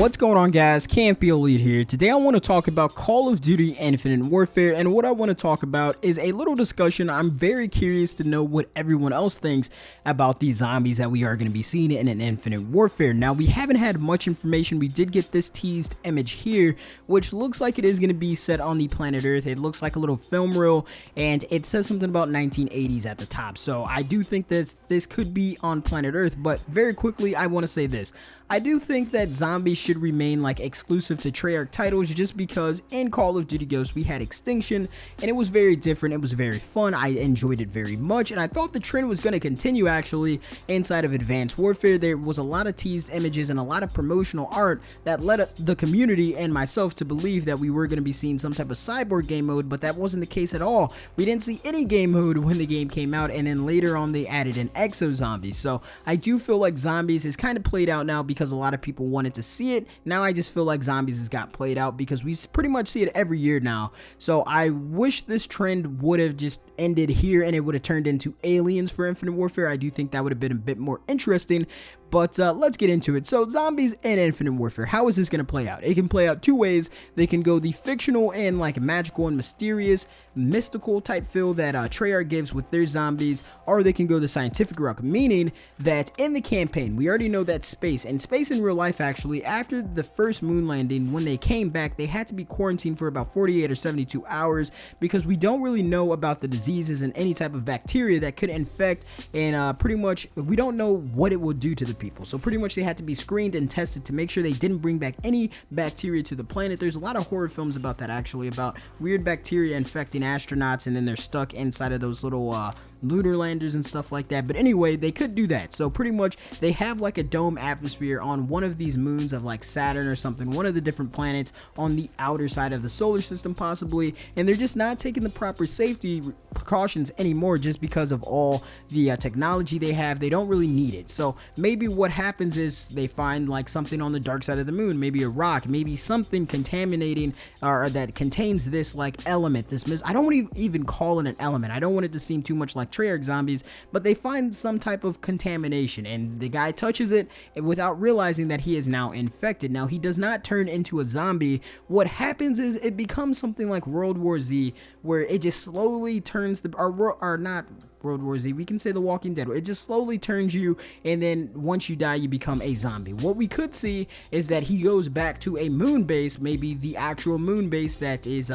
What's going on, guys? Can't Be Elite here. Today I want to talk about Call of Duty Infinite Warfare, and what I want to talk about is a little discussion. I'm very curious to know what everyone else thinks about these zombies that we are going to be seeing in an Infinite Warfare. Now, we haven't had much information. We did get this teased image here, which looks like it is going to be set on the planet Earth. It looks like a little film reel, and it says something about 1980s at the top. So I do think that this could be on planet Earth, but very quickly, I want to say this. I do think that zombies should remain like exclusive to Treyarch titles, just because in Call of Duty Ghosts we had Extinction and it was very different. It was very fun. I enjoyed it very much, and I thought the trend was going to continue actually inside of Advanced Warfare. There was a lot of teased images and a lot of promotional art that led the community and myself to believe that we were going to be seeing some type of cyborg game mode, but that wasn't the case at all. We didn't see any game mode when the game came out, and then later on they added in Exo Zombies. So I do feel like Zombies is kind of played out now because a lot of people wanted to see it. Now I just feel like Zombies has got played out because we pretty much see it every year now. So I wish this trend would have just ended here and it would have turned into Aliens for Infinite Warfare. I do think that would have been a bit more interesting. But let's get into it. So Zombies and Infinite Warfare, how is this going to play out? It can play out two ways. They can go the fictional and like magical and mysterious, mystical type feel that Treyarch gives with their zombies, or they can go the scientific route, meaning that in the campaign, we already know that space in real life actually, after the first moon landing, when they came back, they had to be quarantined for about 48 or 72 hours because we don't really know about the diseases and any type of bacteria that could infect, and pretty much we don't know what it will do to the people. So pretty much they had to be screened and tested to make sure they didn't bring back any bacteria to the planet. There's a lot of horror films about that actually, about weird bacteria infecting astronauts and then they're stuck inside of those little lunar landers and stuff like that. But anyway, they could do that. So pretty much they have like a dome atmosphere on one of these moons of like Saturn or something, one of the different planets on the outer side of the solar system possibly, and they're just not taking the proper safety precautions anymore just because of all the technology they have. They don't really need it. So maybe what happens is they find like something on the dark side of the moon, maybe a rock, maybe something contaminating or that contains this like element, I don't want to even call it an element. I don't want it to seem too much like Treyarch Zombies, but they find some type of contamination and the guy touches it without realizing that he is now infected. Now he does not turn into a zombie. What happens is it becomes something like World War Z, where it just slowly turns or not World War Z, we can say The Walking Dead. It just slowly turns you, and then once you die, you become a zombie. What we could see is that he goes back to a moon base, maybe the actual moon base that is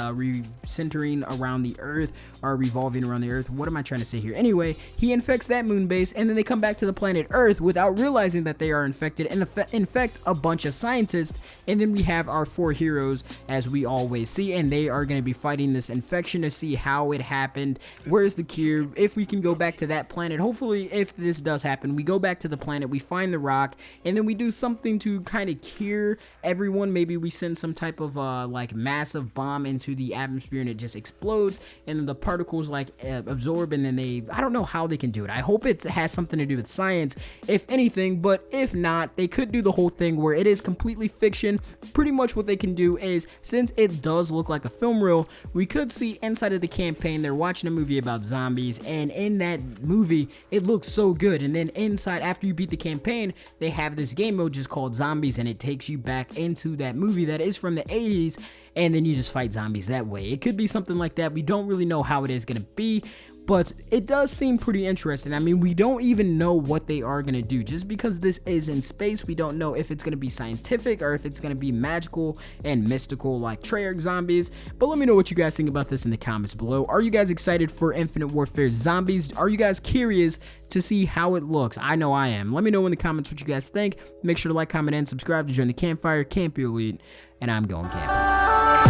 centering around the Earth, or revolving around the Earth. What am I trying to say here? Anyway, he infects that moon base, and then they come back to the planet Earth without realizing that they are infected, and infect a bunch of scientists, and then we have our four heroes, as we always see, and they are going to be fighting this infection to see how it happened, where's the cure, if we can go back to that planet. Hopefully, if this does happen, we go back to the planet, we find the rock, and then we do something to kind of cure everyone. Maybe we send some type of like massive bomb into the atmosphere and it just explodes, and then the particles like absorb, and then I don't know how they can do it. I hope it has something to do with science, if anything, but if not, they could do the whole thing where it is completely fiction. Pretty much what they can do is, since it does look like a film reel, we could see inside of the campaign they're watching a movie about zombies, and in that movie it looks so good, and then inside, after you beat the campaign, they have this game mode just called Zombies, and it takes you back into that movie that is from the 80s, and then you just fight zombies that way. It could be something like that. We don't really know how it is going to be, but it does seem pretty interesting. I mean, we don't even know what they are going to do. Just because this is in space, we don't know if it's going to be scientific or if it's going to be magical and mystical like Treyarch Zombies. But let me know what you guys think about this in the comments below. Are you guys excited for Infinite Warfare Zombies? Are you guys curious to see how it looks? I know I am. Let me know in the comments what you guys think. Make sure to like, comment, and subscribe to join the campfire. Can't Be Elite, and I'm going camping.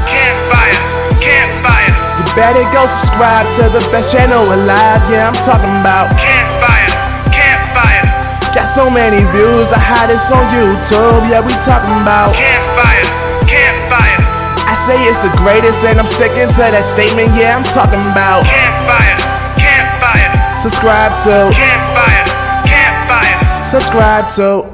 Campfire, campfire. You better go subscribe to the best channel alive. Yeah, I'm talking about Campfire, campfire. got so many views, the hottest on YouTube. Yeah, we talking about Campfire, campfire. I say it's the greatest, and I'm sticking to that statement. Yeah, I'm talking about Campfire, campfire. subscribe to, Campfire, campfire. subscribe to.